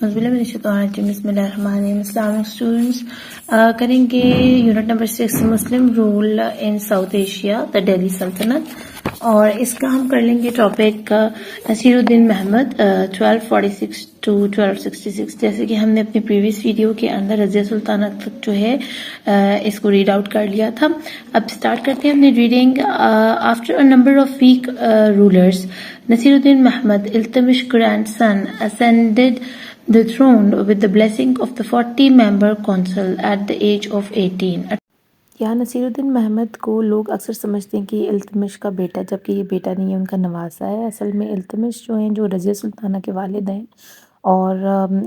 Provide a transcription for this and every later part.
السلام اسٹوڈنٹس، کریں گے یونٹ نمبر 6 مسلم rule in South Asia the Delhi سلطنت، اور اس کا ہم کر لیں گے topic Naseer Uddin Muhammad 1246 to 1266. جیسے کہ ہم نے اپنی پریویس ویڈیو کے اندر رضیہ سلطانہ تک جو ہے اس کو ریڈ آؤٹ کر لیا تھا. اب سٹارٹ کرتے ہیں اپنی reading. After a number of weak rulers, Nasiruddin Muhammad, Iltutmish grandson, ascended the throne with the blessing of the 40-member council at the age of 18. یہاں نصیر الدین محمد کو لوگ اکثر سمجھتے ہیں کہ یہ التمش کا بیٹا، جبکہ یہ بیٹا نہیں ہے، ان کا نواسا ہے. اصل میں التمش جو ہیں جو رضیہ سلطانہ کے والد ہیں، اور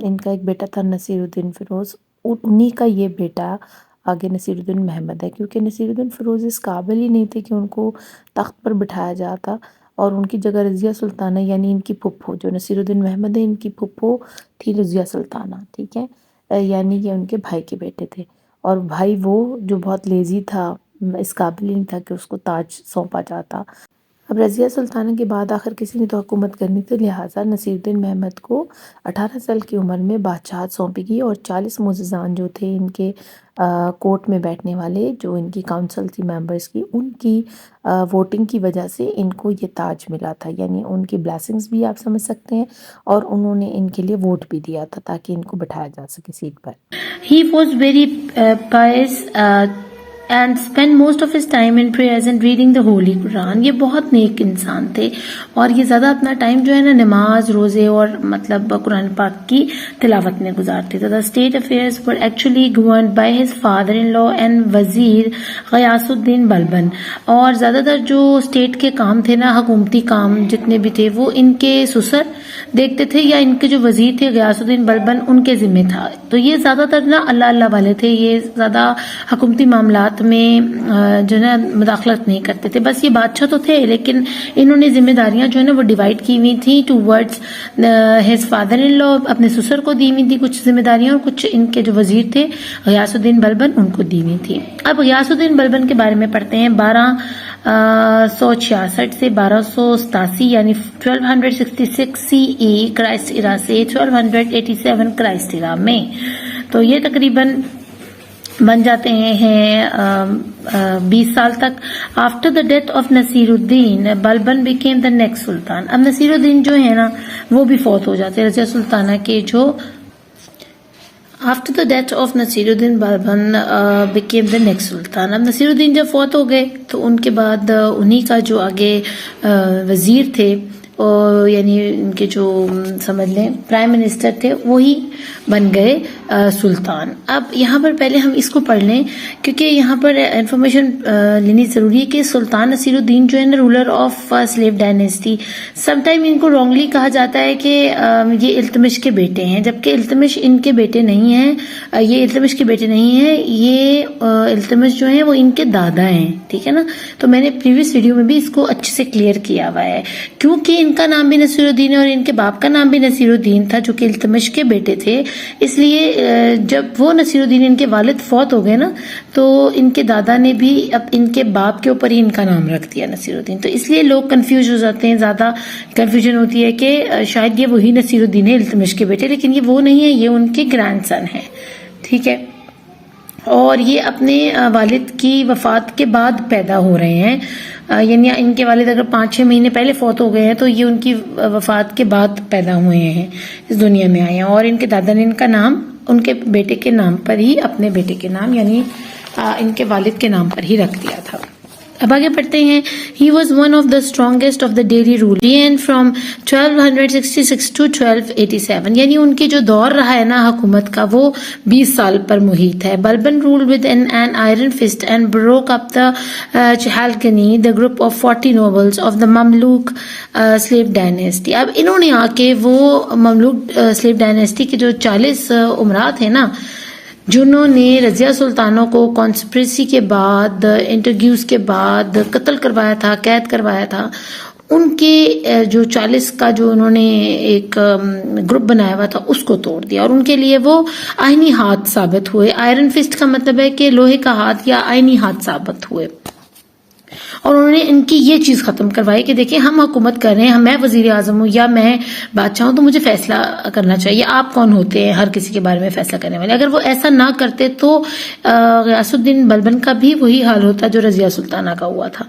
ان کا ایک بیٹا تھا نصیر الدین فیروز، انہی کا یہ بیٹا آگے نصیر الدین محمد ہے. کیونکہ نصیر الدین فیروز اس قابل ہی نہیں تھے کہ ان کو تخت پر بٹھایا جاتا، اور ان کی جگہ رضیہ سلطانہ یعنی ان کی پھپھو جو نصیر الدین محمد ہے، ان کی پھپھو تھی رضیہ سلطانہ، ٹھیک ہے، یعنی یہ ان کے بھائی کے بیٹے تھے. اور بھائی وہ جو بہت لیزی تھا، اس قابل ہی نہیں تھا کہ اس کو تاج سونپا جاتا. اب رضیہ سلطانہ کے بعد آخر کسی نے تو حکومت کرنی تھی، لہٰذا نصیر الدین محمد کو 18 سال کی عمر میں بادشاہت سونپی گئی، اور 40 معززان جو تھے ان کے کورٹ میں بیٹھنے والے، جو ان کی کاؤنسل تھی ممبرز کی، ان کی ووٹنگ کی وجہ سے ان کو یہ تاج ملا تھا. یعنی ان کی بلیسنگز بھی آپ سمجھ سکتے ہیں، اور انہوں نے ان کے لیے ووٹ بھی دیا تھا تاکہ ان کو بٹھایا جا سکے سیٹ پر. He was very pious and spent most of his time in prayers and reading the Holy Quran. یہ بہت نیک انسان تھے، اور یہ زیادہ اپنا ٹائم جو ہے نا نماز، روزے اور مطلب قرآن پاک کی تلاوت میں گزارتے تھے. The state affairs were actually governed by his father-in-law and وزیر غیاث الدین بلبن، اور زیادہ تر جو اسٹیٹ کے کام تھے نا، حکومتی کام جتنے بھی تھے، وہ ان کے سسر دیکھتے تھے، یا ان کے جو وزیر تھے غیاث الدین بلبن ان کے ذمہ تھا. تو یہ زیادہ تر نا اللہ والے تھے، یہ زیادہ حکومتی معاملات میں جو ہے نا مداخلت نہیں کرتے تھے. بس یہ بادشاہ تو تھے، لیکن انہوں نے ذمہ داریاں جو ہے نا وہ ڈیوائڈ کی ہوئی تھیں ٹوورڈز ہز فادر ان لا. اپنے سسر کو دی ہوئی تھی کچھ ذمہ داریاں، اور کچھ ان کے جو وزیر تھے غیاث الدین بلبن ان کو دی ہوئی تھی. اب غیاث الدین بلبن کے بارے میں پڑھتے ہیں. 1266 سے 1287 یعنی 1266 CE کرائسٹ ایرا سے 1287 کرائسٹ ایرا میں، تو یہ تقریباً بن جاتے ہیں 20 سال تک. After the death of Nasiruddin Balban became the next سلطان. اب نصیر الدین جو ہے نا وہ بھی فوت ہو جاتے ہیں، رضیہ سلطانہ کے جو after the death of Nasiruddin Balban became the next سلطان. اب نصیر الدین جب فوت ہو گئے تو ان کے بعد انہی کا جو آگے وزیر تھے، یعنی ان کے جو سمجھ لیں پرائم منسٹر تھے، وہی بن گئے سلطان. اب یہاں پر پہلے ہم اس کو پڑھ لیں، کیونکہ یہاں پر انفارمیشن لینی ضروری ہے کہ سلطان نصیر الدین جو ہے نا ruler of slave dynasty. Some time ان کو رانگلی کہا جاتا ہے کہ یہ التمش کے بیٹے ہیں، جبکہ التمش ان کے بیٹے نہیں ہیں، یہ التمش کے بیٹے نہیں ہیں، یہ التمش جو ہیں وہ ان کے دادا ہیں، ٹھیک ہے نا. تو میں نے پریویس ویڈیو میں بھی اس کو اچھے سے کلیئر کیا ہوا ہے، کیونکہ ان کا نام بھی نصیر الدین ہے اور ان کے باپ کا نام بھی نصیر الدین تھا جو کہ التمش کے بیٹے تھے. اس لیے جب وہ نصیر الدین ان کے والد فوت ہو گئے نا، تو ان کے دادا نے بھی اب ان کے باپ کے اوپر ہی ان کا نام رکھ دیا نصیر الدین. تو اس لیے لوگ کنفیوز ہو جاتے ہیں، زیادہ کنفیوژن ہوتی ہے کہ شاید یہ وہی نصیر الدین ہے التمش کے بیٹے، لیکن یہ وہ نہیں ہے، یہ ان کے گرینڈ سن ہیں، ٹھیک ہے. اور یہ اپنے والد کی وفات کے بعد پیدا ہو رہے ہیں، یعنی ان کے والد اگر 5-6 مہینے پہلے فوت ہو گئے ہیں تو یہ ان کی وفات کے بعد پیدا ہوئے ہیں، اس دنیا میں آئے ہیں. اور ان کے دادا نے ان کا نام ان کے بیٹے کے نام پر ہی، اپنے بیٹے کے نام یعنی ان کے والد کے نام پر ہی رکھ دیا تھا. اب آگے پڑھتے ہیں. He was one of the strongest of the Delhi rule reigned from 1266 to 1287 یعنی ان کی جو دور رہا ہے نا حکومت کا وہ 20 سال پر محیط ہے. Balban ruled with an iron fist and broke up the Chahalgani, the group of 40 nobles of the Mamluk slave dynasty. اب انہوں نے آ کے وہ مملوک slave dynasty کے جو 40 امراء تھے نا، جنہوں نے رضیہ سلطانوں کو کانسپریسی کے بعد، انٹرگیوز کے بعد قتل کروایا تھا، قید کروایا تھا، ان کے جو 40 کا جو انہوں نے ایک گروپ بنایا ہوا تھا اس کو توڑ دیا، اور ان کے لیے وہ آئینی ہاتھ ثابت ہوئے. آئرن فسٹ کا مطلب ہے کہ لوہے کا ہاتھ یا آئینی ہاتھ ثابت ہوئے. اور انہوں نے ان کی یہ چیز ختم کروائی کہ دیکھیں ہم حکومت کر رہے ہیں, میں وزیر اعظم ہوں یا میں بادشاہ ہوں, تو مجھے فیصلہ کرنا چاہیے, آپ کون ہوتے ہیں ہر کسی کے بارے میں فیصلہ کرنے والے. اگر وہ ایسا نہ کرتے تو غیاث الدین بلبن کا بھی وہی حال ہوتا جو رضیہ سلطانہ کا ہوا تھا.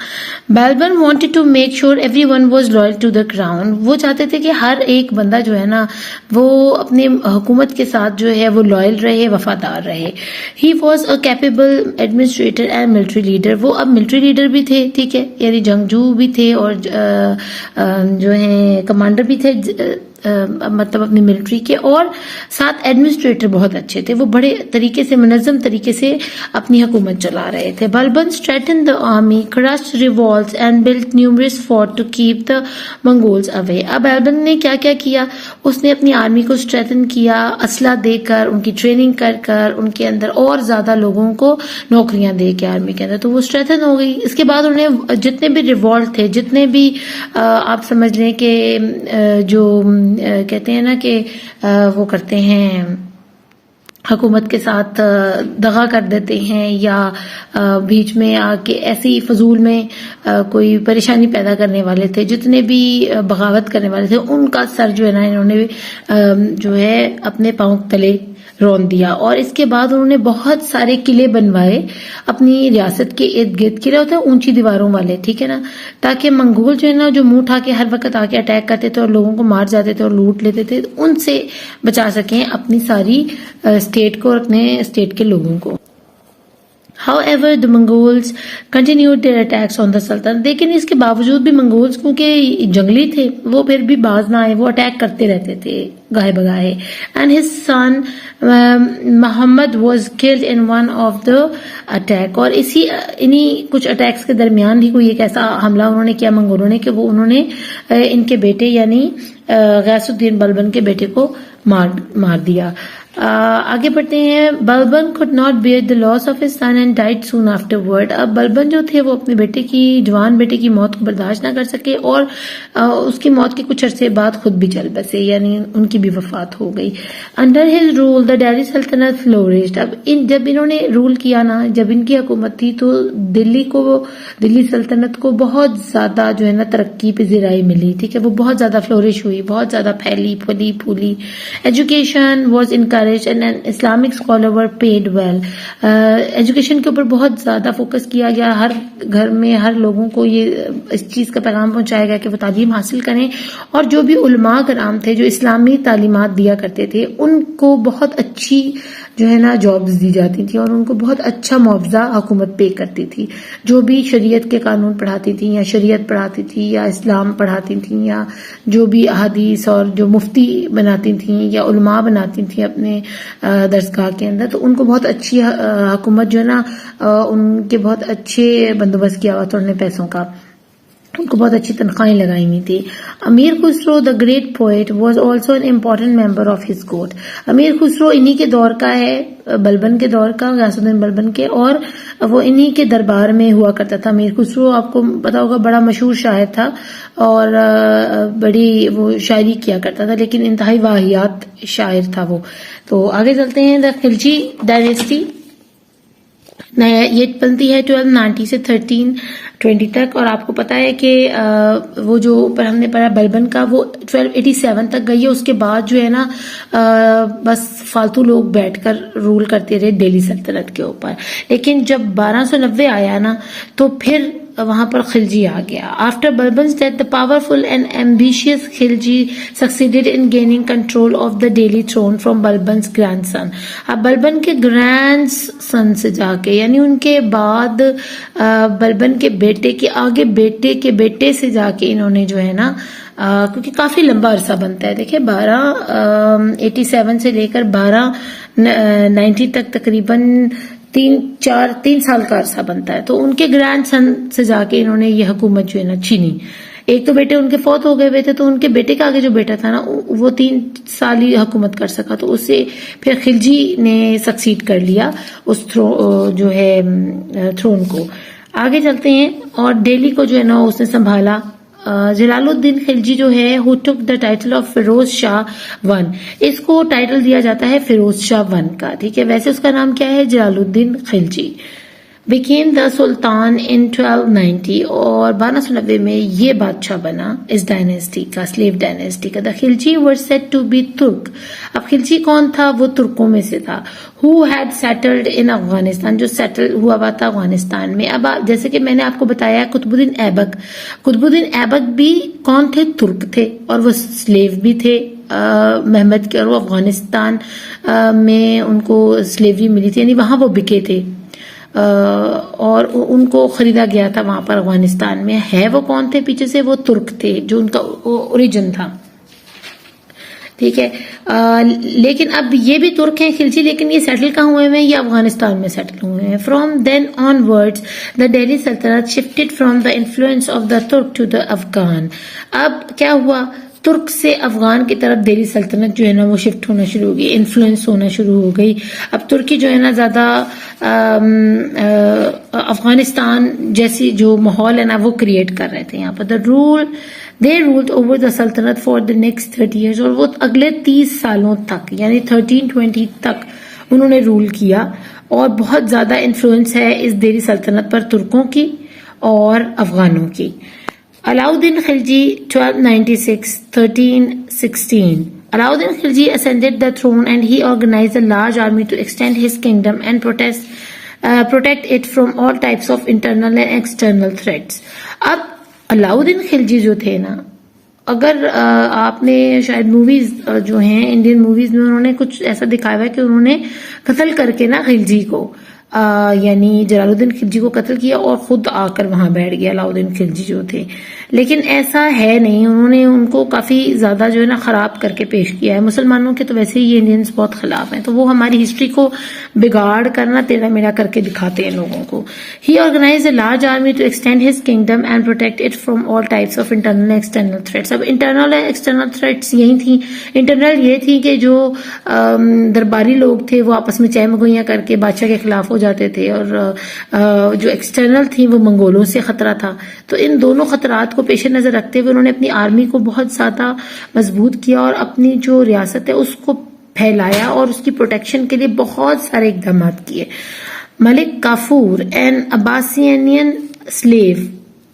بلبن wanted to make sure everyone was loyal to the crown. وہ چاہتے تھے کہ ہر ایک بندہ جو ہے نا وہ اپنی حکومت کے ساتھ جو ہے وہ لائل رہے, وفادار رہے. He was a capable administrator and military leader. وہ اب ملٹری لیڈر بھی تھے, ٹھیک ہے, یعنی جنگجو بھی تھے اور جو ہیں کمانڈر بھی تھے, مطلب اپنی ملٹری کے, اور ساتھ ایڈمنسٹریٹر بہت اچھے تھے. وہ بڑے طریقے سے منظم طریقے سے اپنی حکومت چلا رہے تھے. بلبن strengthened the army, crushed revolts and built numerous forts to keep the Mongols away. اب بلبن نے کیا کیا کیا, اس نے اپنی آرمی کو اسٹریتن کیا, اسلحہ دے کر, ان کی ٹریننگ کر کر, ان کے اندر اور زیادہ لوگوں کو نوکریاں دے کے آرمی کے اندر, تو وہ اسٹریتن ہو گئی. اس کے بعد انہوں نے جتنے بھی ریوالٹ تھے, جتنے بھی آپ سمجھ لیں کہ جو کہتے ہیں نا کہ وہ کرتے ہیں حکومت کے ساتھ دغا کر دیتے ہیں یا بیچ میں آ کے ایسی فضول میں کوئی پریشانی پیدا کرنے والے تھے, جتنے بھی بغاوت کرنے والے تھے, ان کا سر جو ہے نا انہوں نے جو ہے اپنے پاؤں تلے رون دیا. اور اس کے بعد انہوں نے بہت سارے قلعے بنوائے اپنی ریاست کے ارد گرد. قلعے ہوتے ہیں اونچی دیواروں والے, ٹھیک ہے نا, تاکہ منگول جو ہے نا جو منہ اٹھا کے ہر وقت آ کے اٹیک کرتے تھے اور لوگوں کو مار جاتے تھے اور لوٹ لیتے تھے, ان سے بچا سکیں اپنی ساری اسٹیٹ کو اور اپنے اسٹیٹ کے لوگوں کو. However, the Mongols continued their attacks on the Sultan. لیکن اس کے باوجود بھی منگولز کیونکہ جنگلی تھے, وہ پھر بھی باز نہ آئے, وہ اٹیک کرتے رہتے تھے گاہے بگاہے. And his son Muhammad was killed in one of the attack. اور انہی کچھ اٹیکس کے درمیان ہی کوئی ایک ایسا حملہ انہوں نے کیا منگولوں نے کہ وہ انہوں نے ان کے بیٹے یعنی غیاث الدین بلبن کے بیٹے کو مار دیا. آگے بڑھتے ہیں. بلبن could not bear the loss of his son and died soon afterward. اب بلبن جو تھے وہ اپنے بیٹے کی, جوان بیٹے کی موت کو برداشت نہ کر سکے اور اس کی موت کے کچھ عرصے بعد خود بھی چل بسے, یعنی ان کی بھی وفات ہو گئی. Under his rule the Delhi Sultanate flourished. اب جب انہوں نے رول کیا نا, جب ان کی حکومت تھی تو دلی سلطنت کو بہت زیادہ جو ہے نا ترقی پذیرائی ملی, ٹھیک ہے, وہ بہت زیادہ فلورش ہوئی, بہت زیادہ پھیلی پھولی. Education was encouraged and an Islamic scholar were paid well. Education کے اوپر بہت زیادہ فوکس کیا گیا. ہر گھر میں ہر لوگوں کو یہ اس چیز کا پیغام پہنچایا گیا کہ وہ تعلیم حاصل کریں, اور جو بھی علماء کرام تھے جو اسلامی تعلیمات دیا کرتے تھے ان کو بہت اچھی جو ہے نا جابز دی جاتی تھی اور ان کو بہت اچھا معاوضہ حکومت پے کرتی تھی. جو بھی شریعت کے قانون پڑھاتی تھی یا شریعت پڑھاتی تھی یا اسلام پڑھاتی تھیں یا جو بھی احادیث اور جو مفتی بناتی تھیں یا علماء بناتی تھیں اپنے درسگاہ کے اندر, تو ان کو بہت اچھی حکومت جو ہے نا ان کے بہت اچھے بندوبست کیا ہوا تھا, انہوں نے پیسوں کا, ان کو بہت اچھی تنخواہیں لگائی ہوئی تھی. Amir Khusrau the great poet was also an important member of his court. Amir Khusrau انہی کے دور کا ہے, بلبن کے دور کا, غیاث الدین بلبن کے, اور وہ انہی کے دربار میں ہوا کرتا تھا. امیر خسرو آپ کو پتا ہوگا بڑا مشہور شاعر تھا اور بڑی وہ شاعری کیا کرتا تھا, لیکن انتہائی واہیات شاعر تھا وہ. تو آگے چلتے ہیں. دا خلجی ڈائنیسٹی یہ بنتی ہے 1290 سے 1320 تک, اور آپ کو پتا ہے کہ وہ جو پر ہم نے پڑھا بلبن کا وہ 1287 تک گئی ہے. اس کے بعد جو ہے نا بس فالتو لوگ بیٹھ کر رول کرتے رہے دہلی سلطنت کے اوپر. لیکن جب 1290 آیا نا تو پھر وہاں پر خلجی آ گیا. After Balban's death the powerful and ambitious Khalji succeeded in gaining control of the Delhi throne from Balban's grandson. اب بلبن کے گرینڈ سن سے جا کے یعنی ان کے بعد بلبن کے بیٹے کے آگے بیٹے کے بیٹے سے جا کے انہوں نے جو ہے نا کیونکہ کافی لمبا عرصہ بنتا ہے, دیکھیں 1287 سے لے کر 1290 تک تقریباً 3 سال کا عرصہ بنتا ہے. تو ان کے گرینڈ سن سے جا کے انہوں نے یہ حکومت جو ہے نا چھینی. ایک تو بیٹے ان کے فوت ہو گئے ہوئے تھے, تو ان کے بیٹے کے آگے جو بیٹا تھا نا وہ 3 سال ہی حکومت کر سکا, تو اس سے پھر خلجی نے سکسیڈ کر لیا اس جو ہے تھرون کو. آگے چلتے ہیں. اور دہلی کو جو ہے نا اس نے سنبھالا. جلال الدین خلجی جو ہے who took the title of Feroz شاہ 1, اس کو ٹائٹل دیا جاتا ہے فیروز شاہ 1 کا, ٹھیک ہے. ویسے اس کا نام کیا ہے؟ جلال الدین Khilji. became the Sultan in 1290 اور 1290 میں یہ بادشاہ بنا اس ڈائنیسٹی کا, سلیو ڈائنیسٹی کا. The Khilji were said to be Turk. اب خلجی کون تھا؟ وہ ترکوں میں سے تھا. Who had settled in Afghanistan, جو سیٹل ہوا ہوا تھا افغانستان میں. اب جیسے کہ میں نے آپ کو بتایا قطب الدین ایبک, قطب الدین ایبک بھی کون تھے؟ ترک تھے, اور وہ سلیو بھی تھے محمد کے, اور وہ افغانستان میں ان کو سلیوری ملی تھی, یعنی وہاں وہ بکے تھے اور ان کو خریدا گیا تھا وہاں پر افغانستان میں. ہے وہ کون تھے پیچھے سے؟ وہ ترک تھے, جو ان کا اوریجن تھا. ٹھیک ہے, لیکن اب یہ بھی ترک ہیں خلجی, لیکن یہ سیٹل کہاں ہوئے ہیں؟ یہ افغانستان میں سیٹل ہوئے ہیں. فرام دین آن ورڈز دا دہلی سلطنت shifted from the influence of the ترک ٹو دا افغان. اب کیا ہوا؟ ترک سے افغان کی طرف دہلی سلطنت جو ہے نا وہ شفٹ ہونا شروع ہو گئی, انفلوئنس ہونا شروع ہو گئی. اب ترکی جو ہے نا زیادہ افغانستان جیسی جو ماحول ہے نا وہ کریٹ کر رہے تھے یہاں پر. They ruled over the Sultanate for the next 30 years, اور وہ اگلے 30 سالوں تک یعنی 1320 تک انہوں نے رول کیا, اور بہت زیادہ انفلوئنس ہے اس دہلی سلطنت پر ترکوں کی اور افغانوں کی. علاؤدین Khilji 1296-1316. Alauddin Khilji ascended the throne and he organized a large army to extend his kingdom and protect it from all types of internal and external threats. اب علاؤدین خلجی جو تھے نا, اگر آپ نے شاید موویز جو ہیں انڈین موویز میں انہوں نے کچھ ایسا دکھایا ہوا ہے کہ انہوں نے قتل کر کے نا خلجی کو یعنی جلال الدین خلجی کو قتل کیا اور خود آ کر وہاں بیٹھ گیا علاؤدین خلجی جو تھے, لیکن ایسا ہے نہیں. انہوں نے ان کو کافی زیادہ جو ہے نا خراب کر کے پیش کیا ہے. مسلمانوں کے تو ویسے ہی یہ انڈینس بہت خلاف ہیں, تو وہ ہماری ہسٹری کو بگاڑ کرنا ٹیڑھا میڑھا کر کے دکھاتے ہیں لوگوں کو. He organize a large army to extend his kingdom and protect it from all types of internal external threats. اب انٹرنل اور ایکسٹرنل تھریٹس یہی تھیں. انٹرنل یہ تھی کہ جو درباری لوگ تھے وہ آپس میں چہ مگوئیاں کر کے بادشاہ کے خلاف ہو جاتے تھے, اور جو ایکسٹرنل تھی وہ منگولوں سے خطرہ تھا. تو ان دونوں خطرات کو پیش نظر رکھتے ہوئے انہوں نے اپنی آرمی کو بہت زیادہ مضبوط کیا اور اپنی جو ریاست ہے اس کو پھیلایا اور اس کی پروٹیکشن کے لیے بہت سارے اقدامات کیے. ملک کافور این عباسینین سلیو,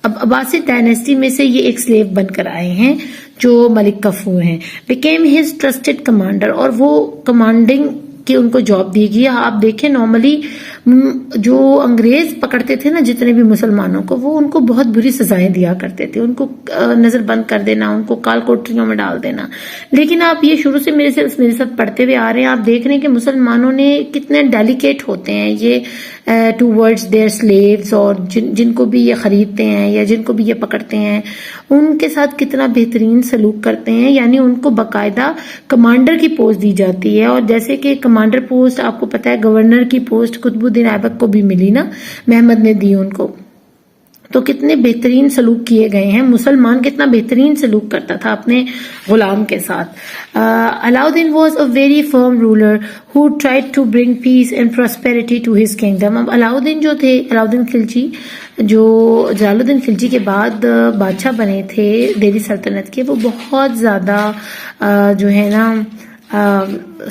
اب عباسی ڈائنیسٹی میں سے یہ ایک سلیو بن کر آئے ہیں جو ملک کافور ہیں. بیکیم ہز ٹرسٹڈ کمانڈر, اور وہ کمانڈنگ کی ان کو جاب دی گئی. آپ دیکھیں نارملی جو انگریز پکڑتے تھے نا جتنے بھی مسلمانوں کو, وہ ان کو بہت بری سزائیں دیا کرتے تھے, ان کو نظر بند کر دینا, ان کو کال کوٹریوں میں ڈال دینا. لیکن آپ یہ شروع سے میرے ساتھ پڑھتے ہوئے آ رہے ہیں, آپ دیکھ رہے ہیں کہ مسلمانوں نے کتنے ڈیلیکیٹ ہوتے ہیں یہ ٹو ورڈز دیئر سلیوز, اور جن کو بھی یہ خریدتے ہیں یا جن کو بھی یہ پکڑتے ہیں ان کے ساتھ کتنا بہترین سلوک کرتے ہیں. یعنی ان کو باقاعدہ کمانڈر کی پوسٹ دی جاتی ہے, اور جیسے کہ کمانڈر پوسٹ آپ کو پتا ہے گورنر کی پوسٹ قطب الدین ایبک کو بھی ملی نا, محمد نے دی ان کو. تو کتنے بہترین سلوک کیے گئے ہیں. مسلمان کتنا بہترین سلوک کرتا تھا اپنے غلام کے ساتھ. Alauddin was a very firm ruler who tried to bring peace and prosperity to his kingdom. اب علاؤدین جو تھے, علاؤدین خلجی جو جلال الدین خلجی کے بعد بادشاہ بنے تھے دہلی سلطنت کے, وہ بہت زیادہ جو ہے نا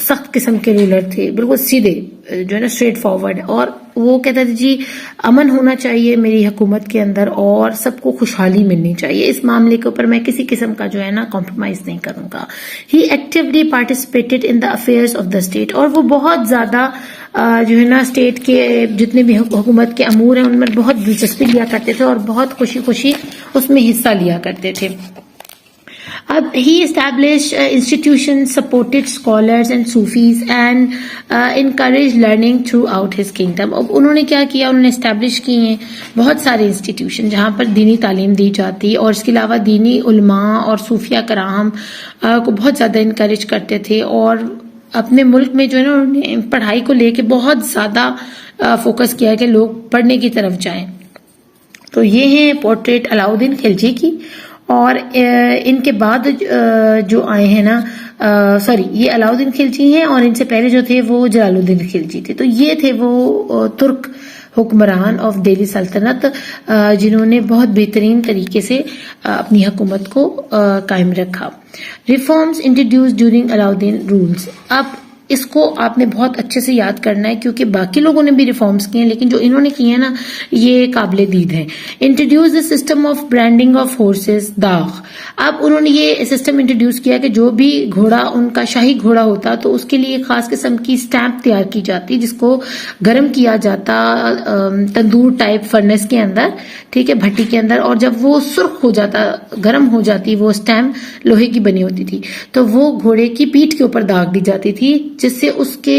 سخت قسم کے رولر تھے, بالکل سیدھے جو ہے نا اسٹریٹ فارورڈ. اور وہ کہتا تھا جی امن ہونا چاہیے میری حکومت کے اندر اور سب کو خوشحالی ملنی چاہیے, اس معاملے کے اوپر میں کسی قسم کا جو ہے نا کمپرومائز نہیں کروں گا. He actually participated in the affairs of the state, اور وہ بہت زیادہ جو ہے نا اسٹیٹ کے جتنے بھی حکومت کے امور ہیں ان میں بہت دلچسپی لیا کرتے تھے اور بہت خوشی خوشی اس میں حصہ لیا کرتے تھے. اب he established institutions, supported scholars and Sufis and encouraged learning throughout his kingdom. اب انہوں نے کیا کیا, انہوں نے اسٹیبلش کی ہیں بہت سارے انسٹیٹیوشن جہاں پر دینی تعلیم دی جاتی, اور اس کے علاوہ دینی علماء اور صوفیہ کرام کو بہت زیادہ انکریج کرتے تھے. اور اپنے ملک میں جو ہے نا انہوں نے پڑھائی کو لے کے بہت زیادہ فوکس کیا کہ لوگ پڑھنے کی طرف جائیں. تو یہ ہیں پورٹریٹ علاؤدین خلجی کی. اور ان کے بعد جو آئے ہیں نا یہ علاؤدین خلجی ہیں, اور ان سے پہلے جو تھے وہ جلال الدین خلجی تھے. تو یہ تھے وہ ترک حکمران آف دہلی سلطنت جنہوں نے بہت بہترین طریقے سے اپنی حکومت کو قائم رکھا. Reforms introduce during Alauddin rules. اب اس کو آپ نے بہت اچھے سے یاد کرنا ہے کیونکہ باقی لوگوں نے بھی ریفارمز کیے ہیں لیکن جو انہوں نے کیے ہیں نا یہ قابل دید ہیں. Introduce the system of branding of horses داغ. اب انہوں نے یہ سسٹم انٹروڈیوس کیا کہ جو بھی گھوڑا ان کا شاہی گھوڑا ہوتا تو اس کے لیے ایک خاص قسم کی اسٹیمپ تیار کی جاتی جس کو گرم کیا جاتا تندور ٹائپ فرنس کے اندر, ٹھیک ہے, بھٹی کے اندر, اور جب وہ سرخ ہو جاتا گرم ہو جاتی وہ اسٹیمپ لوہے کی بنی ہوتی تھی تو وہ گھوڑے کی پیٹھ کے اوپر داغ دی جاتی تھی جس سے اس کے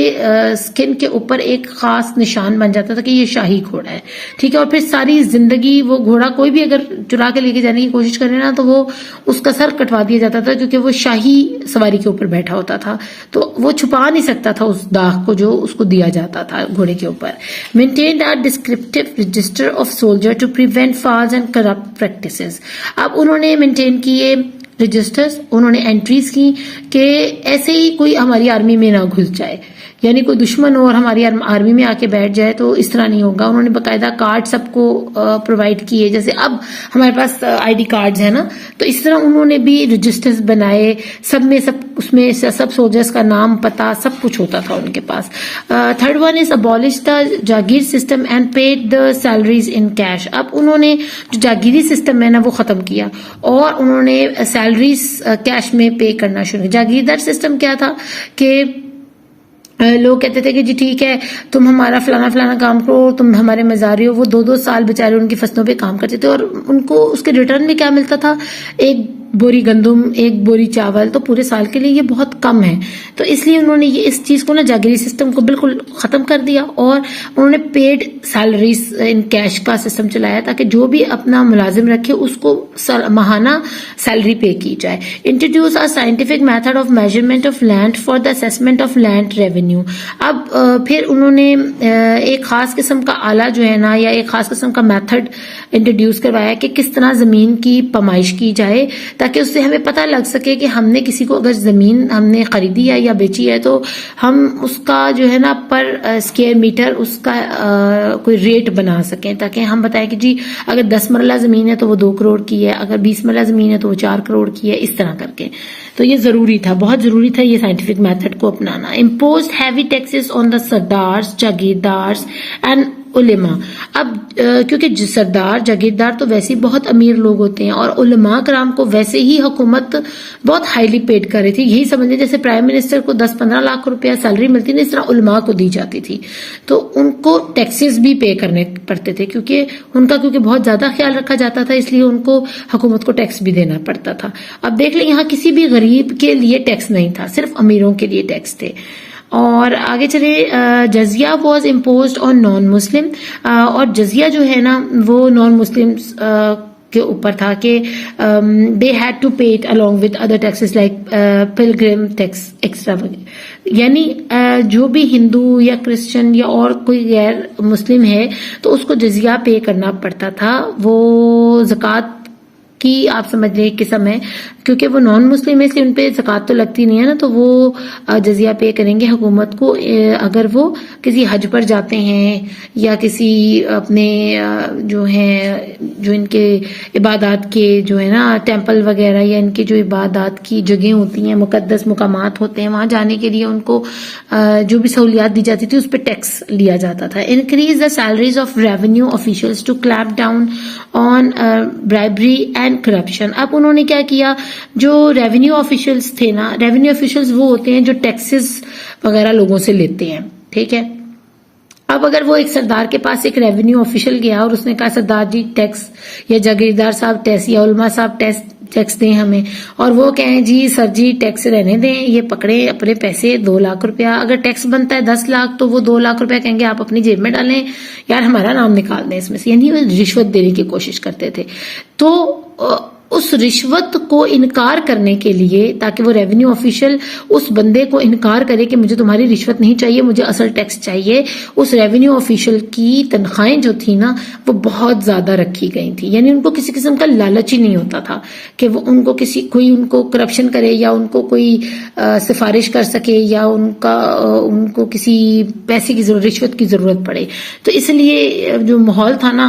سکن کے اوپر ایک خاص نشان بن جاتا تھا کہ یہ شاہی گھوڑا ہے, ٹھیک ہے. اور پھر ساری زندگی وہ گھوڑا کوئی بھی اگر چرا کے لے کے جانے کی کوشش کرے نا تو وہ اس کا سر کٹوا دیا جاتا تھا کیونکہ وہ شاہی سواری کے اوپر بیٹھا ہوتا تھا تو وہ چھپا نہیں سکتا تھا اس داغ کو جو اس کو دیا جاتا تھا گھوڑے کے اوپر. Maintained a descriptive register of soldier to prevent false and corrupt practices. اب انہوں نے مینٹین کیے رجسٹرز, انہوں نے انٹریز کی کہ ایسے ہی کوئی ہماری آرمی میں نہ گھس جائے, یعنی کوئی دشمن ہو اور ہماری آرمی میں آ کے بیٹھ جائے تو اس طرح نہیں ہوگا. انہوں نے باقاعدہ کارڈ سب کو پرووائڈ کیے, جیسے اب ہمارے پاس آئی ڈی کارڈز ہیں نا تو اس طرح انہوں نے بھی رجسٹرز بنائے, سب میں اس میں سب سولجرز کا نام پتہ سب کچھ ہوتا تھا ان کے پاس. Third one is abolish the jagir system and paid the salaries in cash. اب انہوں نے جو جاگیری سسٹم ہے نا وہ ختم کیا اور انہوں نے سیلریز کیش میں پے کرنا شروع کیا. جاگیردار سسٹم کیا تھا کہ لوگ کہتے تھے کہ جی ٹھیک ہے تم ہمارا فلانا کام کرو, تم ہمارے مزاری ہو. وہ 2 سال بیچارے ان کی فصلوں پہ کام کرتے تھے اور ان کو اس کے ریٹرن میں کیا ملتا تھا, ایک بوری گندم, ایک بوری چاول, تو پورے سال کے لیے یہ بہت کم ہے. تو اس لیے انہوں نے یہ اس چیز کو نا جاگیری سسٹم کو بالکل ختم کر دیا اور انہوں نے پیڈ سیلریز ان کیش کا سسٹم چلایا تاکہ جو بھی اپنا ملازم رکھے اس کو ماہانہ سیلری پے کی جائے. Introduced a scientific method of measurement of land for the assessment of land revenue. اب پھر انہوں نے ایک خاص قسم کا آلہ جو ہے نا یا ایک خاص قسم کا میتھڈ انٹروڈیوس کروایا کہ کس طرح زمین کی پیمائش کی جائے تاکہ اس سے ہمیں پتہ لگ سکے کہ ہم نے کسی کو اگر زمین ہم نے خریدی ہے یا بیچی ہے تو ہم اس کا جو ہے نا پر اسکوائر میٹر اس کا کوئی ریٹ بنا سکیں تاکہ ہم بتائیں کہ جی اگر 10 مرلہ زمین ہے تو وہ 2 کروڑ کی ہے, اگر 20 مرلہ زمین ہے تو وہ 4 کروڑ کی ہے, اس طرح کر کے. تو یہ ضروری تھا, بہت ضروری تھا یہ سائنٹیفک میتھڈ کو اپنانا. Imposed heavy taxes on the sardars, jagirdars and علماء. اب کیونکہ سردار جاگیردار تو ویسے ہی بہت امیر لوگ ہوتے ہیں اور علماء کرام کو ویسے ہی حکومت بہت ہائیلی پیڈ کر رہی تھی. یہی سمجھیں جیسے پرائم منسٹر کو 10-15 لاکھ روپیہ سیلری ملتی نا, اس طرح علماء کو دی جاتی تھی. تو ان کو ٹیکسز بھی پے کرنے پڑتے تھے کیونکہ بہت زیادہ خیال رکھا جاتا تھا, اس لیے ان کو حکومت کو ٹیکس بھی دینا پڑتا تھا. اب دیکھ لیں یہاں کسی بھی غریب کے لیے ٹیکس نہیں تھا, صرف امیروں کے لیے ٹیکس تھے. اور آگے چلے, جزیہ واز امپوزڈ آن نان مسلم. اور جزیہ جو ہے نا وہ نان مسلم کے اوپر تھا کہ they had to pay it along with other taxes like pilgrim tax extra. یعنی جو بھی ہندو یا کرسچن یا اور کوئی غیر مسلم ہے تو اس کو جزیہ پے کرنا پڑتا تھا. وہ زکوٰۃ کی آپ سمجھ لیں ایک قسم ہے کیونکہ وہ نان مسلم ہے اس لیے ان پہ زکوٰۃ تو لگتی نہیں ہے نا, تو وہ جزیہ پے کریں گے حکومت کو اگر وہ کسی حج پر جاتے ہیں یا کسی اپنے جو ان کے عبادات کے جو ہے نا ٹیمپل وغیرہ یا ان کی جو عبادات کی جگہیں ہوتی ہیں, مقدس مقامات ہوتے ہیں, وہاں جانے کے لیے ان کو جو بھی سہولیات دی جاتی تھی اس پہ ٹیکس لیا جاتا تھا. Increase the salaries of revenue officials to clamp down on bribery and corruption. اب انہوں نے کیا کیا, جو ریونیو آفیشلز تھے نا, ریونیو آفیشلز وہ ہوتے ہیں جو ٹیکسز وغیرہ لوگوں سے لیتے ہیں, ٹھیک ہے. اب اگر وہ ایک سردار کے پاس ایک ریونیو آفیشل گیا اور اس نے کہا سردار جی ٹیکس, یا جاگیردار صاحب ٹیکس, یا علماء صاحب ٹیکس دیں ہمیں, اور وہ کہیں جی سر جی ٹیکس رہنے دیں, یہ پکڑے اپنے پیسے 2 لاکھ روپیہ, اگر ٹیکس بنتا ہے 10 لاکھ تو وہ 2 لاکھ روپیہ کہیں گے آپ اپنی جیب میں ڈالیں, یار ہمارا نام نکال دیں اس میں سے. یعنی وہ رشوت دینے کی کوشش کرتے تھے. تو اس رشوت کو انکار کرنے کے لیے تاکہ وہ ریونیو آفیشل اس بندے کو انکار کرے کہ مجھے تمہاری رشوت نہیں چاہیے, مجھے اصل ٹیکس چاہیے, اس ریونیو آفیشل کی تنخواہیں جو تھی نا وہ بہت زیادہ رکھی گئی تھی. یعنی ان کو کسی قسم کا لالچ ہی نہیں ہوتا تھا کہ وہ ان کو کوئی ان کو کرپشن کرے یا ان کو کوئی سفارش کر سکے یا ان کو کسی پیسے کی رشوت کی ضرورت پڑے. تو اس لیے جو ماحول تھا نا